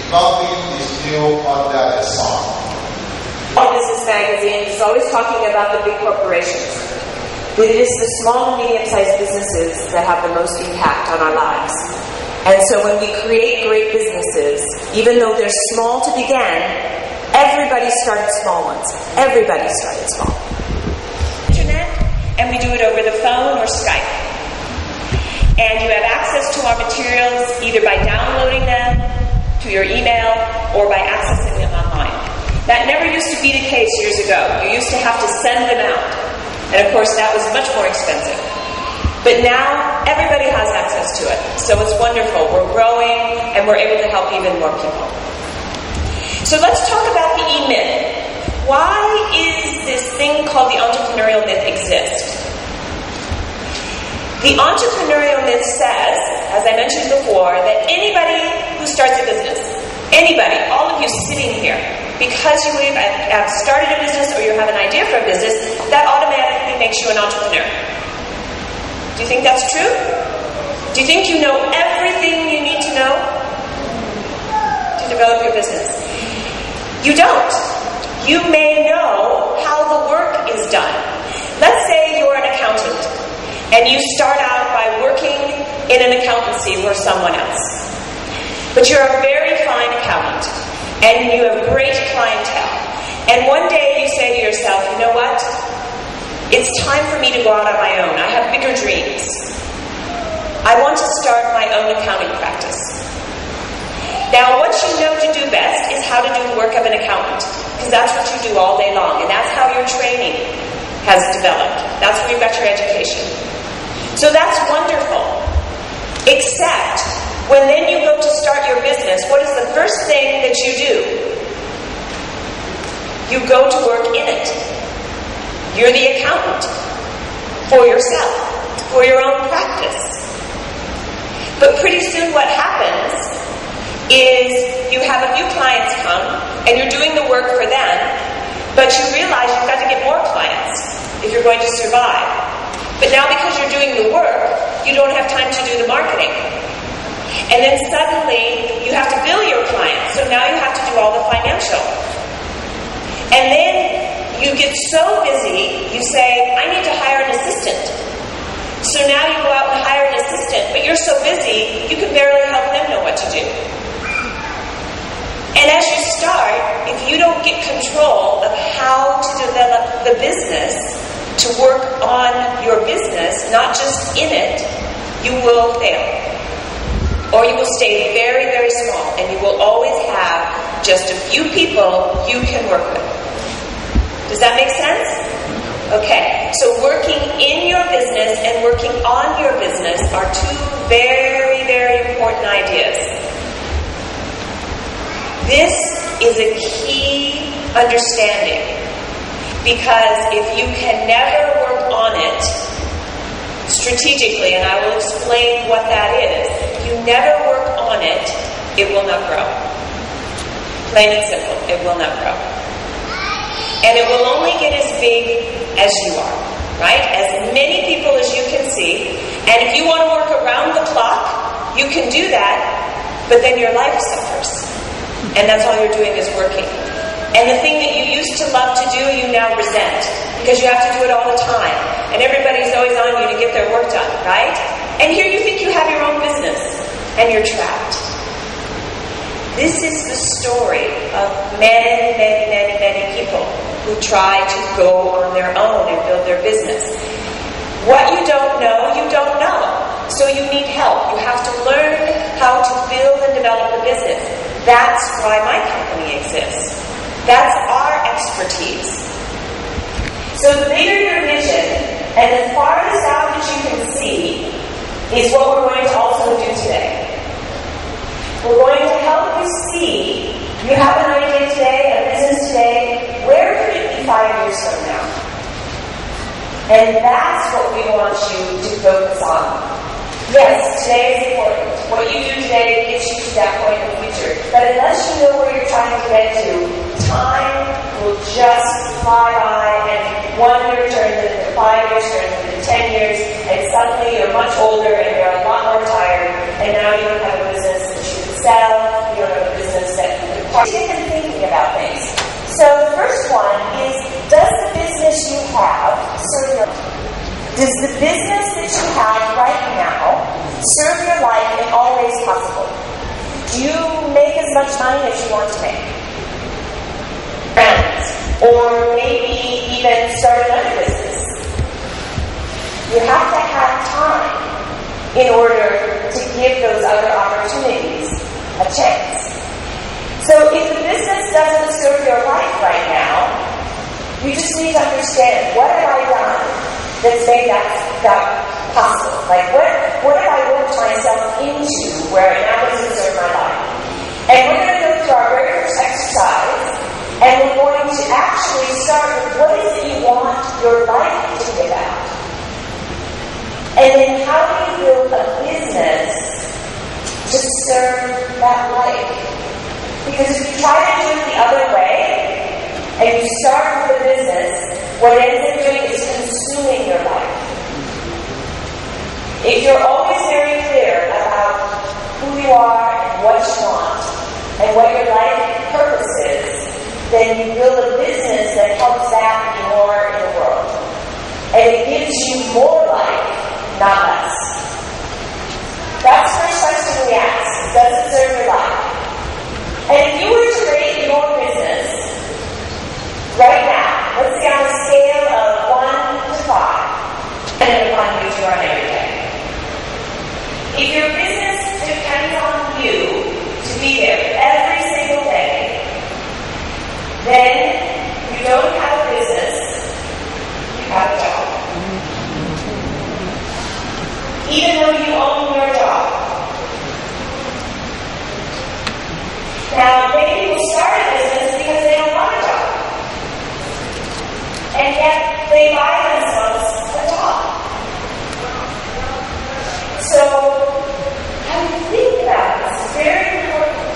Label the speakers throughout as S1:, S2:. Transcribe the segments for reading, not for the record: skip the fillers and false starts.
S1: Nothing is new under the sun.
S2: Business magazine is always talking about the big corporations. But it is the small and medium-sized businesses that have the most impact on our lives. And so when we create great businesses, even though they're small to begin, everybody started small ones. Everybody started small.
S3: Internet, and we do it over the phone or Skype. And you have access to our materials either by downloading them to your email or by accessing them online. That never used to be the case years ago. You used to have to send them out. And of course, that was much more expensive. But now, everybody has access to it. So it's wonderful. We're growing, and we're able to help even more people. So let's talk about the E-myth. Why is this thing called the entrepreneurial myth exist? The entrepreneurial myth says, as I mentioned before, that anybody who starts a business, anybody, all of you sitting here, because you have started a business or you have an idea for a business, that automatically makes you an entrepreneur. Do you think that's true? Do you think you know everything you need to know to develop your business? You don't. You may know how the work is done. Let's say you're an accountant and you start out by working in an accountancy for someone else. But you're a very fine accountant and you have great clientele. And one day you say to yourself, you know what? It's time for me to go out on my own. I have bigger dreams. I want to start my own accounting practice. Now, what you know to do best is how to do the work of an accountant, because that's what you do all day long, and that's how your training has developed. That's where you got your education. So that's wonderful. Except, when then you go to start your business, what is the first thing that you do? You go to work in it. You're the accountant for yourself, for your own practice. But pretty soon what happens is you have a few clients come and you're doing the work for them, but you realize you've got to get more clients if you're going to survive. But now because you're doing the work, you don't have time to do the marketing. And then suddenly you have to bill your clients, so now you have to do all the financial. And then you get so busy, you say, I need to hire an assistant. So now you go out and hire an assistant, but you're so busy, you can barely help them know what to do. And as you start, if you don't get control of how to develop the business, to work on your business, not just in it, you will fail. Or you will stay very, very small, and you will always have just a few people you can work with. Does that make sense? Okay, so working in your business and working on your business are two very, very important ideas. This is a key understanding, because if you can never work on it strategically, and I will explain what that is, if you never work on it, it will not grow. Plain and simple, it will not grow. And it will only get as big as you are, right? As many people as you can see. And if you want to work around the clock, you can do that, but then your life suffers. And that's all you're doing is working. And the thing that you used to love to do, you now resent, because you have to do it all the time. And everybody's always on you to get their work done, right? And here you think you have your own business, and you're trapped. This is the story of many, many, many, many people who try to go on their own and build their business. What you don't know, you don't know. So you need help. You have to learn how to build and develop a business. That's why my company exists. That's our expertise. So the bigger your vision, and as far as out as you can see, is what we're going to also do today. We're going to help you see, you have an idea today, a business today, where could it be 5 years from now? And that's what we want you to focus on. Yes, today is important. What you do today gets you to that point in the future. But unless you know where you're trying to get to, time will just fly by, and 1 year turns into 5 years, turns into 10 years, and suddenly you're much older and you're a lot more tired, and now you don't have a business that you can sell, you don't have a business that
S2: Get them thinking about things. So the first one is, does the business you have serve your life? Does the business that you have right now serve your life in all ways possible? Do you make as much money as you want to make? Friends, or maybe even start another business. You have to have time in order to give those other opportunities a chance. So if the business doesn't serve your life right now, you just need to understand, what have I done that's made that possible? Like, what have I worked myself into where it now doesn't serve my life? And we're going to go through our very first exercise, and we're going to actually start with, what is it you want your life to be about? And then how do you build a business to serve that life? Because if you try to do it the other way, and you start with a business, what it ends up doing is consuming your life. If you're always very clear about who you are and what you want, and what your life purpose is, then you build a business that helps that be more in the world. And it gives you more life, not less. That's the first question we ask. Does it serve your life? And if you were to rate your business right now, let's say on a scale of 1 to 5, depending upon who you run every day. If your business depends on you to be there every single day, then you don't have a business, you have a job. Even though you own your job. Now, many people start a business because they don't want a job. And yet, they buy themselves a job. So, how you think about this is very important.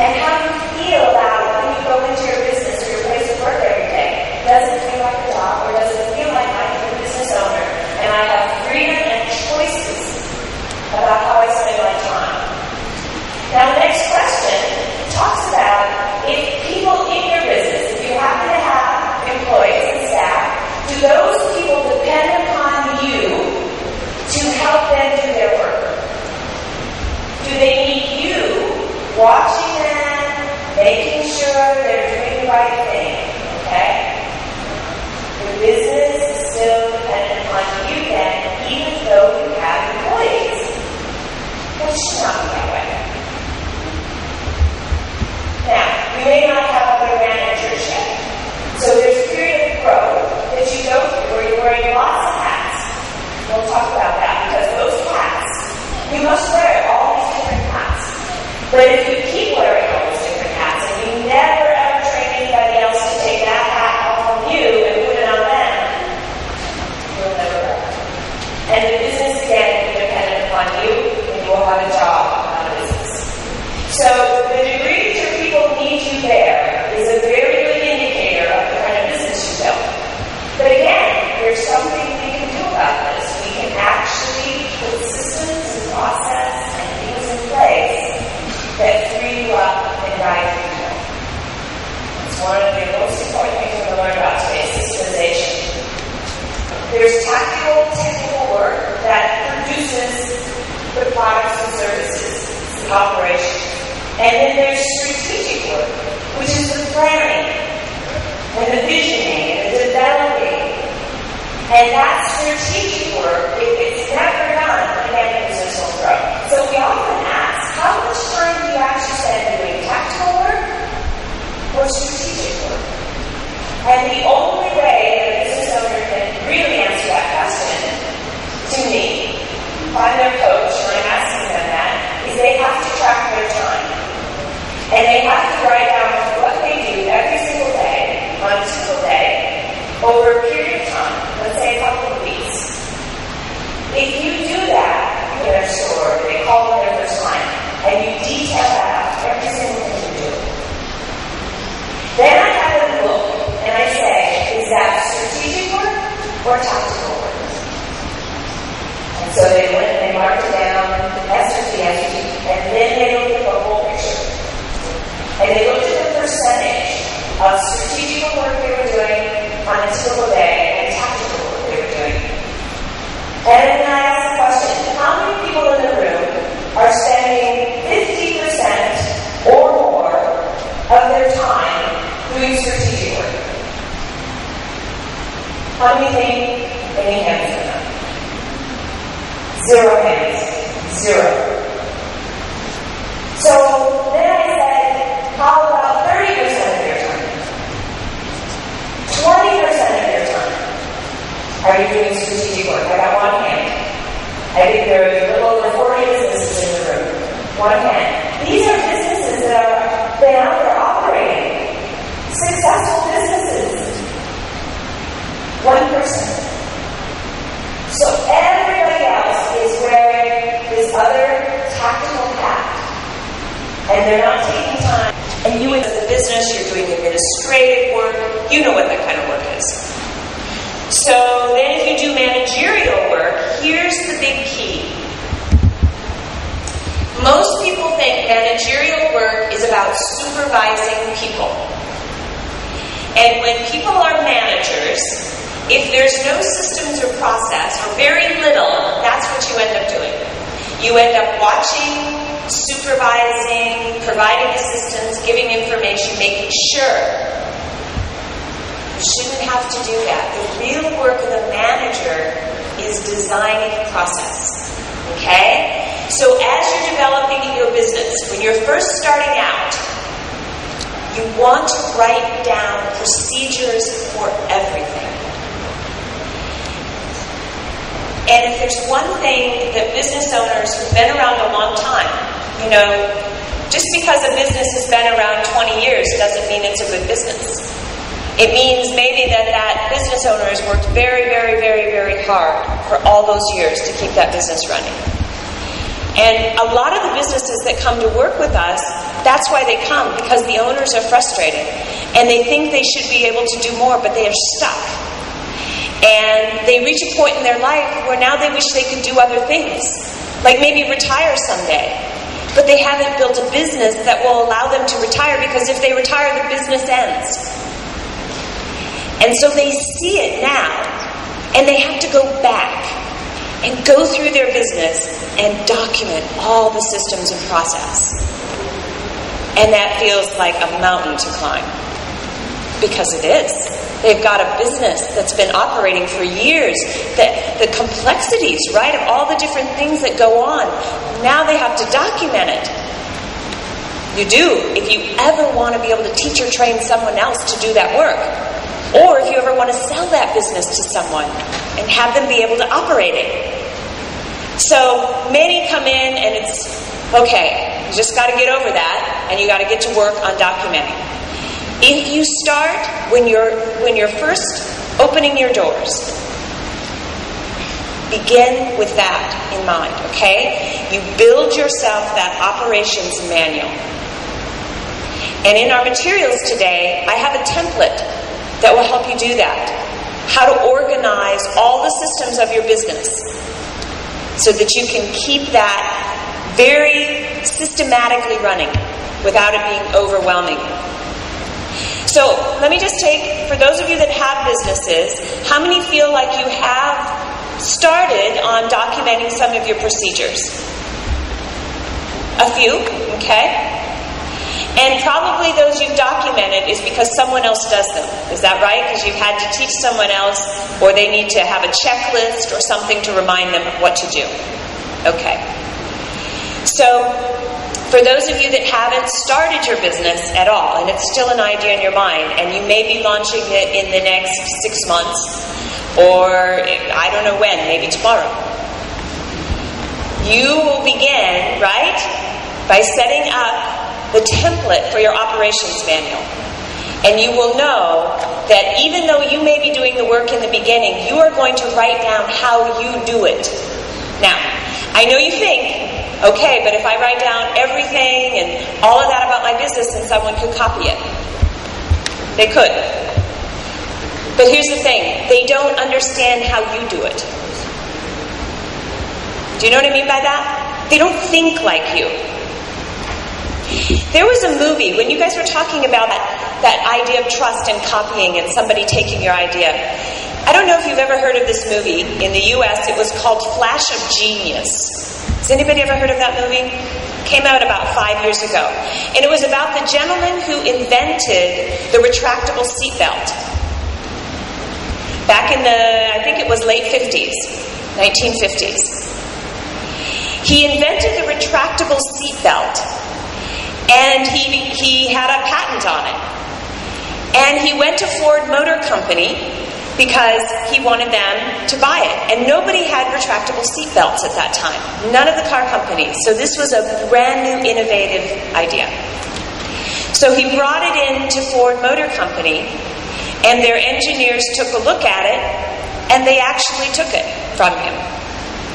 S2: And how you feel about it when you go into your business or your place of work every day. Does it feel like a job, or does it feel like I'm a business owner and I have freedom and choices about how I spend my time? Now, the next question talks about, if people in your business, if you happen to have employees and staff, do those people depend upon you to help them do their work? Do they need you watching them, making sure they're doing the right thing? Okay? The business is still dependent upon you then, even though you have employees. That should not be that way. Now, you may not have other managers yet. So there's a period of growth that you go through where you're wearing lots of hats. We'll talk about that, because those hats, you must wear all these different hats. But if you keep wearing all these different hats and you never ever train anybody else to take that hat off of you and put it on them, you'll never grow. And the business again will be dependent upon you, and you will have a job, not a business. So the degree to which people need you there is a very good indicator of the kind of business you built. But again, there's something we can do about this. We can actually put systems and process and things in place that free you up and guide you. It's one of the most important things we're going to learn about today, systemization. There's tactical, technical work that produces the products and services, the operation. And then there's strategic work, which is the planning, and the visioning, and the developing. And that strategic work, if it's never done, again, the business will grow. So we often ask, how much time do you actually spend doing tactical work or strategic work? And the only way that a business owner can really answer that question, to me, if I'm their coach and I'm asking them that, is they have to track their time. And they have to write down what they do every single day, on a single day, over a period of time, let's say a couple of weeks. If you do that in their store, they call it their first time, and you detail that out, every single thing you do. Then I have them look, and I say, is that strategic work or tactical work? And so they went and they marked it down, S or T, and then they looked at the whole picture. And they look How many think any hands are enough? 0 hands. 0. So then I said, how about 30% of your time? 20% of your time? Are you doing strategic work? I got 1 hand. I think there are a little over 40 businesses in the room. 1 hand. These are businesses that are been out there operating. Successful businesses. 1%. So everybody else is wearing this other tactical hat. And they're not taking time. And you as a business, you're doing administrative work. You know what that kind of work is. So then if you do managerial work, here's the big key. Most people think managerial work is about supervising people. And when people are managers, if there's no systems or process, or very little, that's what you end up doing. You end up watching, supervising, providing assistance, giving information, making sure. You shouldn't have to do that. The real work of the manager is designing a process. Okay? So as you're developing your business, when you're first starting out, you want to write down procedures for everything. And if there's one thing that business owners who've been around a long time, you know, just because a business has been around 20 years doesn't mean it's a good business. It means maybe that business owner has worked very, very, very, very hard for all those years to keep that business running. And a lot of the businesses that come to work with us, that's why they come, because the owners are frustrated. And they think they should be able to do more, but they are stuck. And they reach a point in their life where now they wish they could do other things, like maybe retire someday. But they haven't built a business that will allow them to retire, because if they retire, the business ends. And so they see it now, and they have to go back and go through their business and document all the systems and process. And that feels like a mountain to climb, because it is. They've got a business that's been operating for years. The complexities, right, of all the different things that go on, now they have to document it. You do, if you ever want to be able to teach or train someone else to do that work. Or if you ever want to sell that business to someone and have them be able to operate it. So many come in and it's, okay, you just got to get over that and you got to get to work on documenting. If you start when you're first opening your doors, begin with that in mind, okay? You build yourself that operations manual. And in our materials today, I have a template that will help you do that. How to organize all the systems of your business so that you can keep that very systematically running without it being overwhelming. So let me just take, for those of you that have businesses, how many feel like you have started on documenting some of your procedures? A few, okay? And probably those you've documented is because someone else does them. Is that right? Because you've had to teach someone else, or they need to have a checklist or something to remind them of what to do. Okay. So, for those of you that haven't started your business at all, and it's still an idea in your mind, and you may be launching it in the next 6 months, or I don't know when, maybe tomorrow. You will begin, right, by setting up the template for your operations manual. And you will know that even though you may be doing the work in the beginning, you are going to write down how you do it. Now, I know you think, okay, but if I write down everything and all of that about my business, then someone could copy it. They could. But here's the thing, they don't understand how you do it. Do you know what I mean by that? They don't think like you. There was a movie, when you guys were talking about that idea of trust and copying and somebody taking your idea. I don't know if you've ever heard of this movie. In the U.S., it was called Flash of Genius. Has anybody ever heard of that movie? Came out about 5 years ago. And it was about the gentleman who invented the retractable seatbelt.
S3: back in the, I think it was late 50s, 1950s. He invented the retractable seat belt, and he had a patent on it. And he went to Ford Motor Company because he wanted them to buy it. And nobody had retractable seat belts at that time. None of the car companies. So this was a brand new, innovative idea. So he brought it in to Ford Motor Company, and their engineers took a look at it, and they actually took it from him.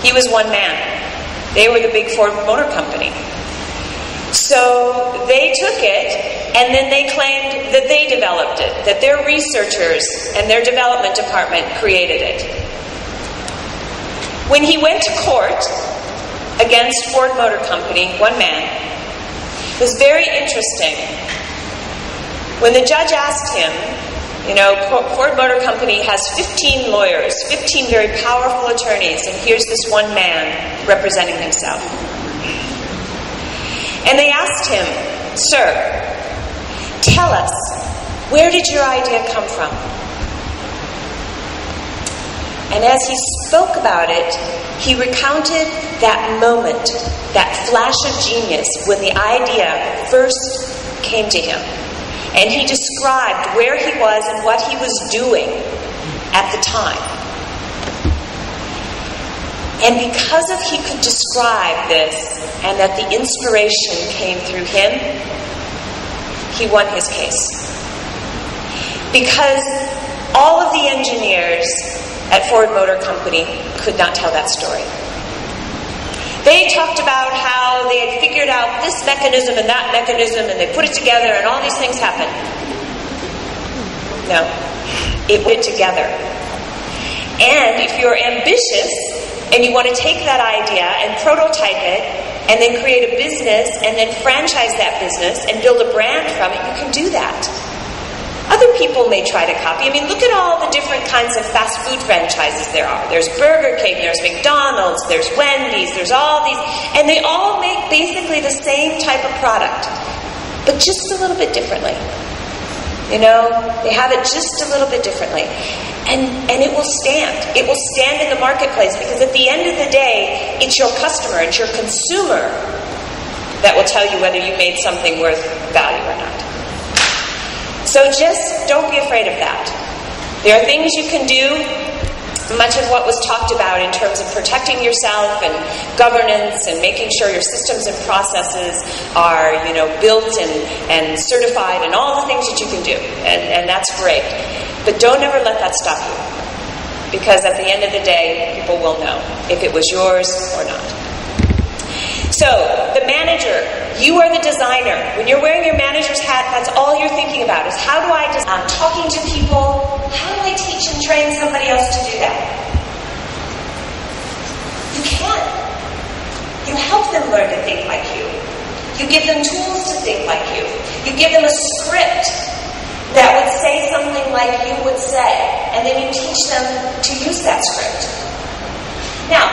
S3: He was one man. They were the big Ford Motor Company. So they took it, and then they claimed that they developed it, that their researchers and their development department created it. When he went to court against Ford Motor Company, one man, it was very interesting. When the judge asked him, you know, Ford Motor Company has 15 lawyers, 15 very powerful attorneys, and here's this one man representing himself. And they asked him, "Sir, tell us, where did your idea come from?" And as he spoke about it, he recounted that moment, that flash of genius when the idea first came to him. And he described where he was and what he was doing at the time. And because of he could describe this and that the inspiration came through him, he won his case. Because all of the engineers at Ford Motor Company could not tell that story. They talked about how they had figured out this mechanism and that mechanism, and they put it together, and all these things happened. No, it went together. And if you're ambitious and you want to take that idea and prototype it, and then create a business, and then franchise that business, and build a brand from it, you can do that. Other people may try to copy. I mean, look at all the different kinds of fast food franchises there are. There's Burger King, there's McDonald's, there's Wendy's, there's all these, and they all make basically the same type of product, but just a little bit differently. You know, they have it just a little bit differently. And it will stand. It will stand in the marketplace, because at the end of the day, it's your customer, it's your consumer that will tell you whether you made something worth value or not. So just don't be afraid of that. There are things you can do, much of what was talked about in terms of protecting yourself and governance and making sure your systems and processes are, you know, built and certified, and all the things that you can do. And that's great. But don't ever let that stop you. Because at the end of the day, people will know if it was yours or not. So, the manager, you are the designer. When you're wearing your manager's hat, that's all you're thinking about is how do I I'm talking to people, how do I teach and train somebody else to do that? You can. You help them learn to think like you. You give them tools to think like you. You give them a script that would say something like you would say, and then you teach them to use that script. Now,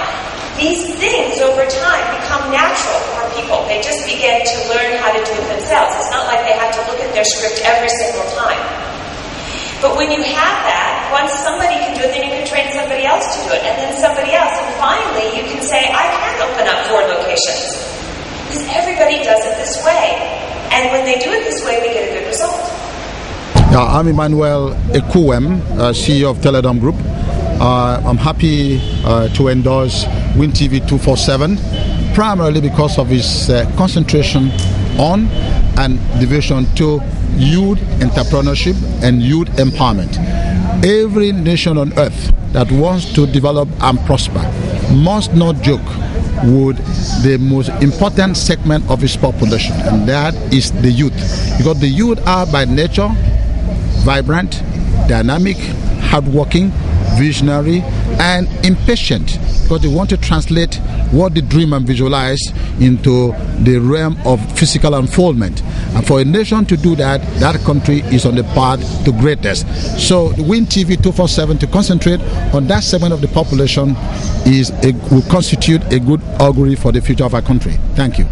S3: these things over time become natural for people. They just begin to learn how to do it themselves. It's not like they have to look at their script every single time. But when you have that, once somebody can do it, then you can train somebody else to do it, and then somebody else. And finally, you can say, I can open up 4 locations. Because everybody does it this way. And when they do it this way, we get a good result.
S4: I'm Emmanuel Ekuwem, CEO of Teledom Group. I'm happy to endorse WinTV247, primarily because of its concentration on and devotion to youth entrepreneurship and youth empowerment. Every nation on earth that wants to develop and prosper must not joke with the most important segment of its population, and that is the youth. Because the youth are by nature vibrant, dynamic, hardworking, visionary, and impatient, because they want to translate what they dream and visualize into the realm of physical unfoldment. And for a nation to do that, that country is on the path to greatness. So the WinTV247 to concentrate on that segment of the population will constitute a good augury for the future of our country. Thank you.